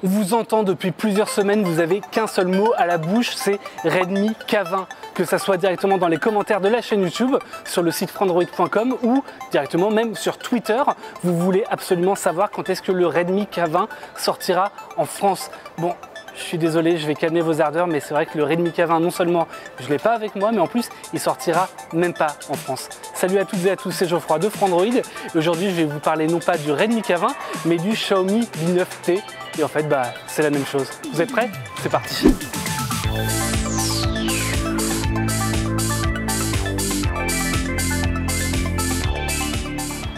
On vous entend depuis plusieurs semaines, vous avez qu'un seul mot à la bouche, c'est Redmi K20. Que ça soit directement dans les commentaires de la chaîne YouTube, sur le site frandroid.com ou directement même sur Twitter, vous voulez absolument savoir quand est-ce que le Redmi K20 sortira en France. Bon, je suis désolé, je vais calmer vos ardeurs, mais c'est vrai que le Redmi K20, non seulement je ne l'ai pas avec moi, mais en plus, il sortira même pas en France. Salut à toutes et à tous, c'est Geoffroy de Frandroid. Aujourd'hui, je vais vous parler non pas du Redmi K20, mais du Xiaomi Mi 9T. Et en fait, c'est la même chose. Vous êtes prêts? C'est parti.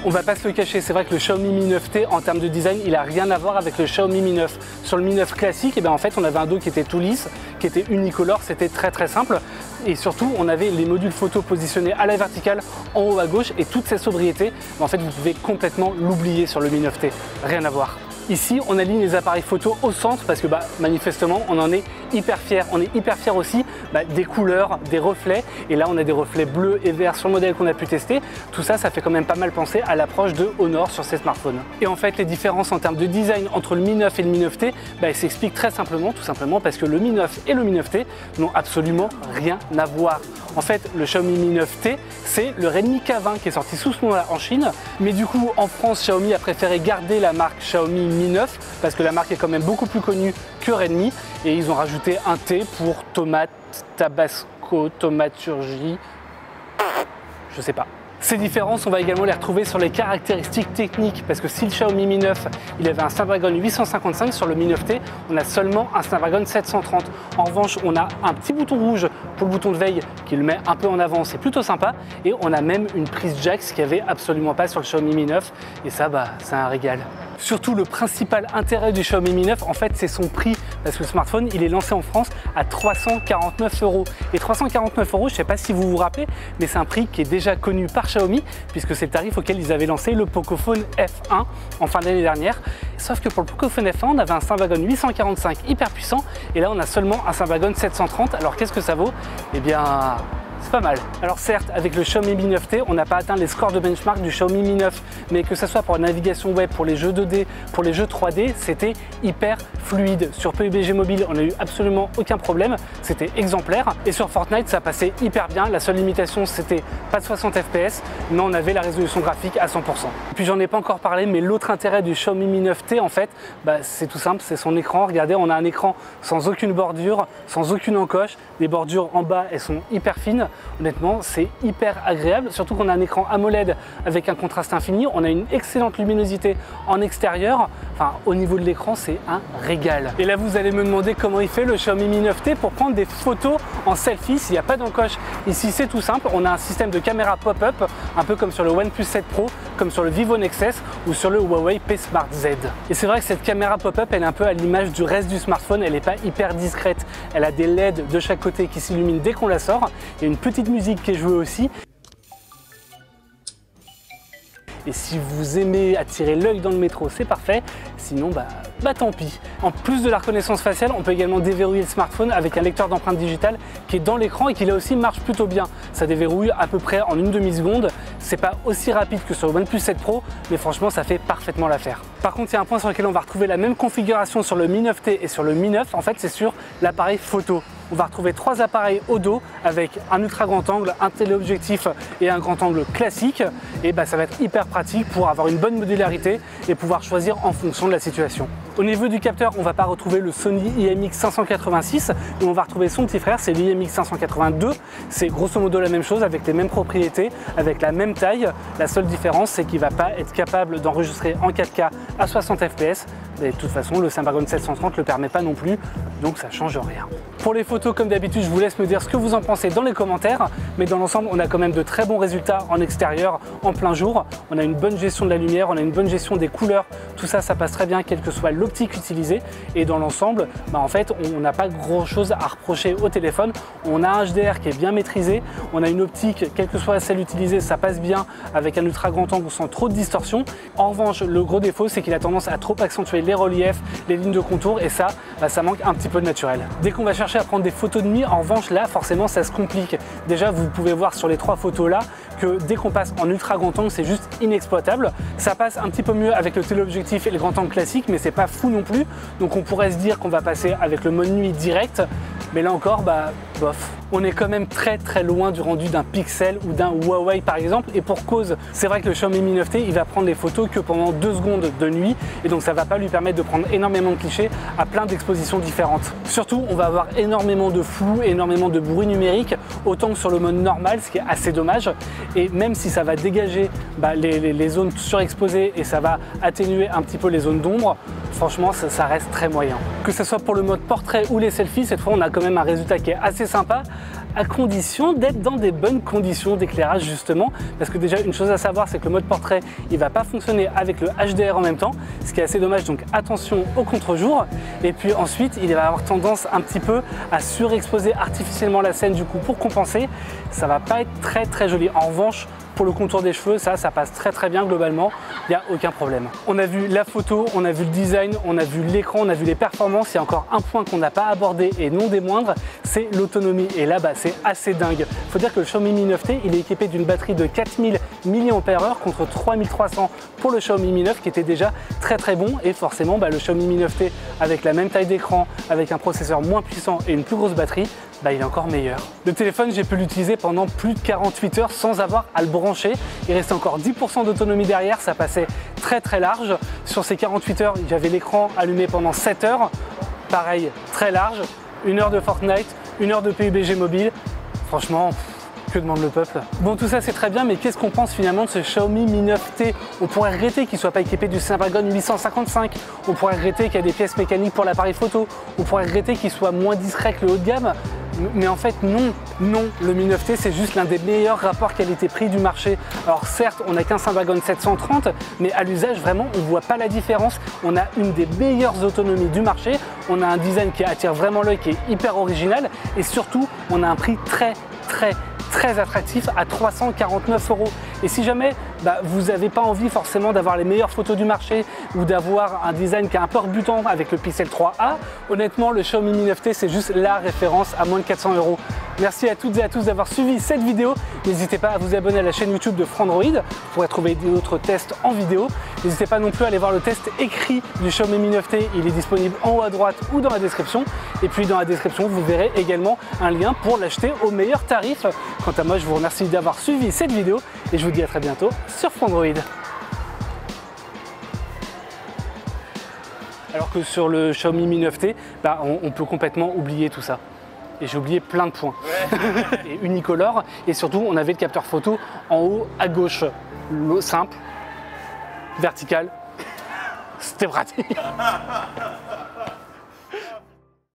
On va pas se le cacher, c'est vrai que le Xiaomi Mi 9T en termes de design, il n'a rien à voir avec le Xiaomi Mi 9. Sur le Mi 9 classique, en fait, on avait un dos qui était tout lisse, qui était unicolore, c'était très simple. Et surtout, on avait les modules photo positionnés à la verticale, en haut à gauche, et toutes ces sobriétés, en fait, vous pouvez complètement l'oublier sur le Mi 9T. Rien à voir. Ici, on aligne les appareils photo au centre parce que manifestement, on en est hyper fiers. On est hyper fiers aussi des couleurs, des reflets. Et là, on a des reflets bleus et verts sur le modèle qu'on a pu tester. Tout ça, ça fait quand même pas mal penser à l'approche de Honor sur ces smartphones. Et en fait, les différences en termes de design entre le Mi 9 et le Mi 9T, elles s'expliquent très simplement, tout simplement parce que le Mi 9 et le Mi 9T n'ont absolument rien à voir. En fait, le Xiaomi Mi 9T, c'est le Redmi K20 qui est sorti sous ce nom-là en Chine. Mais du coup, en France, Xiaomi a préféré garder la marque Xiaomi Mi 9 parce que la marque est quand même beaucoup plus connue que Redmi. Et ils ont rajouté un T pour tomate, tabasco, tomaturgie, je sais pas. Ces différences, on va également les retrouver sur les caractéristiques techniques parce que si le Xiaomi Mi 9 il avait un Snapdragon 855, sur le Mi 9T on a seulement un Snapdragon 730. En revanche, on a un petit bouton rouge pour le bouton de veille qui le met un peu en avant, c'est plutôt sympa, et on a même une prise jack, ce qu'il n'y avait absolument pas sur le Xiaomi Mi 9, et ça c'est un régal. Surtout, le principal intérêt du Xiaomi Mi 9, en fait, c'est son prix. Parce que le smartphone, il est lancé en France à 349 €. Et 349 €, je ne sais pas si vous vous rappelez, mais c'est un prix qui est déjà connu par Xiaomi, puisque c'est le tarif auquel ils avaient lancé le Pocophone F1 en fin d'année dernière. Sauf que pour le Pocophone F1, on avait un Snapdragon 845 hyper puissant, et là, on a seulement un Snapdragon 730. Alors, qu'est-ce que ça vaut? Eh bien, c'est pas mal. Alors certes, avec le Xiaomi Mi 9T, on n'a pas atteint les scores de benchmark du Xiaomi Mi 9, mais que ce soit pour la navigation web, pour les jeux 2D, pour les jeux 3D, c'était hyper fluide. Sur PUBG Mobile, on n'a eu absolument aucun problème, c'était exemplaire. Et sur Fortnite, ça passait hyper bien. La seule limitation, c'était pas de 60 FPS, mais on avait la résolution graphique à 100%. Et puis j'en ai pas encore parlé, mais l'autre intérêt du Xiaomi Mi 9T, en fait, c'est tout simple, c'est son écran. Regardez, on a un écran sans aucune bordure, sans aucune encoche. Les bordures en bas, elles sont hyper fines. Honnêtement, c'est hyper agréable, surtout qu'on a un écran AMOLED avec un contraste infini. On a une excellente luminosité en extérieur. Enfin, au niveau de l'écran, c'est un régal. Et là, vous allez me demander comment il fait le Xiaomi Mi 9T pour prendre des photos en selfie s'il n'y a pas d'encoche. Ici, c'est tout simple. On a un système de caméra pop-up, un peu comme sur le OnePlus 7 Pro, comme sur le Vivo Nexus ou sur le Huawei P Smart Z. Et c'est vrai que cette caméra pop-up, elle est un peu à l'image du reste du smartphone. Elle n'est pas hyper discrète. Elle a des LED de chaque côté qui s'illuminent dès qu'on la sort. Il y a une petite musique qui est jouée aussi. Et si vous aimez attirer l'œil dans le métro, c'est parfait. Sinon, tant pis. En plus de la reconnaissance faciale, on peut également déverrouiller le smartphone avec un lecteur d'empreintes digitales qui est dans l'écran et qui là aussi marche plutôt bien. Ça déverrouille à peu près en une demi-seconde. C'est pas aussi rapide que sur le OnePlus 7 Pro, mais franchement, ça fait parfaitement l'affaire. Par contre, il y a un point sur lequel on va retrouver la même configuration sur le Mi 9T et sur le Mi 9. En fait, c'est sur l'appareil photo. On va retrouver 3 appareils au dos avec un ultra grand angle, un téléobjectif et un grand angle classique. Et ça va être hyper pratique pour avoir une bonne modularité et pouvoir choisir en fonction de la situation. Au niveau du capteur, on ne va pas retrouver le Sony IMX586, mais on va retrouver son petit frère, c'est l'IMX582. C'est grosso modo la même chose avec les mêmes propriétés, avec la même taille. La seule différence, c'est qu'il ne va pas être capable d'enregistrer en 4K à 60 FPS. Et de toute façon, le Snapdragon 730 ne le permet pas non plus, donc ça ne change rien. Pour les photos, comme d'habitude, je vous laisse me dire ce que vous en pensez dans les commentaires, mais dans l'ensemble, on a quand même de très bons résultats en extérieur, en plein jour. On a une bonne gestion de la lumière, on a une bonne gestion des couleurs, tout ça, ça passe très bien, quelle que soit l'optique utilisée. Et dans l'ensemble, en fait, on n'a pas grand-chose à reprocher au téléphone. On a un HDR qui est bien maîtrisé, on a une optique, quelle que soit celle utilisée, ça passe bien avec un ultra grand angle sans trop de distorsion. En revanche, le gros défaut, c'est qu'il a tendance à trop accentuer les reliefs, les lignes de contour, et ça, ça manque un petit peu de naturel. Dès qu'on va chercher à prendre des photos de nuit, en revanche, là, forcément, ça se complique. Déjà, vous pouvez voir sur les 3 photos là que dès qu'on passe en ultra grand angle, c'est juste inexploitable. Ça passe un petit peu mieux avec le téléobjectif et le grand angle classique, mais c'est pas fou non plus. Donc on pourrait se dire qu'on va passer avec le mode nuit direct, mais là encore, bah bof. On est quand même très loin du rendu d'un Pixel ou d'un Huawei par exemple, et pour cause, c'est vrai que le Xiaomi Mi 9T, il va prendre les photos que pendant 2 secondes de nuit, et donc ça va pas lui permettre de prendre énormément de clichés à plein d'expositions différentes. Surtout, on va avoir énormément de flou, énormément de bruit numérique, autant que sur le mode normal, ce qui est assez dommage. Et même si ça va dégager les zones surexposées et ça va atténuer un petit peu les zones d'ombre, franchement, ça reste très moyen. Que ce soit pour le mode portrait ou les selfies, cette fois, on a quand même un résultat qui est assez sympa, à condition d'être dans des bonnes conditions d'éclairage justement, parce que déjà une chose à savoir, c'est que le mode portrait il va pas fonctionner avec le HDR en même temps, ce qui est assez dommage, donc attention au contre-jour. Et puis ensuite il va avoir tendance un petit peu à surexposer artificiellement la scène, du coup pour compenser, ça va pas être très joli. En revanche, pour le contour des cheveux, ça passe très bien globalement, il n'y a aucun problème. On a vu la photo, on a vu le design, on a vu l'écran, on a vu les performances. Il y a encore un point qu'on n'a pas abordé et non des moindres, c'est l'autonomie. Et là, c'est assez dingue. Il faut dire que le Xiaomi Mi 9T, il est équipé d'une batterie de 4000 mAh contre 3300 pour le Xiaomi Mi 9 qui était déjà très bon. Et forcément, le Xiaomi Mi 9T avec la même taille d'écran, avec un processeur moins puissant et une plus grosse batterie, il est encore meilleur. Le téléphone, j'ai pu l'utiliser pendant plus de 48 heures sans avoir à le brancher. Il restait encore 10% d'autonomie derrière, ça passait très large. Sur ces 48 heures, j'avais l'écran allumé pendant 7 heures. Pareil, très large. 1 heure de Fortnite, 1 heure de PUBG mobile. Franchement, que demande le peuple? Bon, tout ça c'est très bien, mais qu'est-ce qu'on pense finalement de ce Xiaomi Mi 9T? On pourrait regretter qu'il ne soit pas équipé du Snapdragon 855, on pourrait regretter qu'il y a des pièces mécaniques pour l'appareil photo, on pourrait regretter qu'il soit moins discret que le haut de gamme, mais en fait non, le Mi 9T c'est juste l'un des meilleurs rapports qualité-prix du marché. Alors certes, on n'a qu'un Snapdragon 730, mais à l'usage vraiment on ne voit pas la différence. On a une des meilleures autonomies du marché, on a un design qui attire vraiment l'œil, qui est hyper original, et surtout on a un prix très attractif à 349 €. Et si jamais vous n'avez pas envie forcément d'avoir les meilleures photos du marché ou d'avoir un design qui est un peu rebutant avec le Pixel 3a, honnêtement le Xiaomi Mi 9T c'est juste la référence à moins de 400 €. Merci à toutes et à tous d'avoir suivi cette vidéo. N'hésitez pas à vous abonner à la chaîne YouTube de Frandroid, vous pourrez trouver d'autres tests en vidéo. N'hésitez pas non plus à aller voir le test écrit du Xiaomi Mi 9T, il est disponible en haut à droite ou dans la description. Et puis dans la description vous verrez également un lien pour l'acheter au meilleur tarif. Quant à moi, je vous remercie d'avoir suivi cette vidéo et je vous dis à très bientôt sur Frandroid. Alors que sur le Xiaomi Mi 9T, on peut complètement oublier tout ça. Et j'ai oublié plein de points. Et unicolore, et surtout on avait le capteur photo en haut à gauche. Simple, vertical, c'était pratique.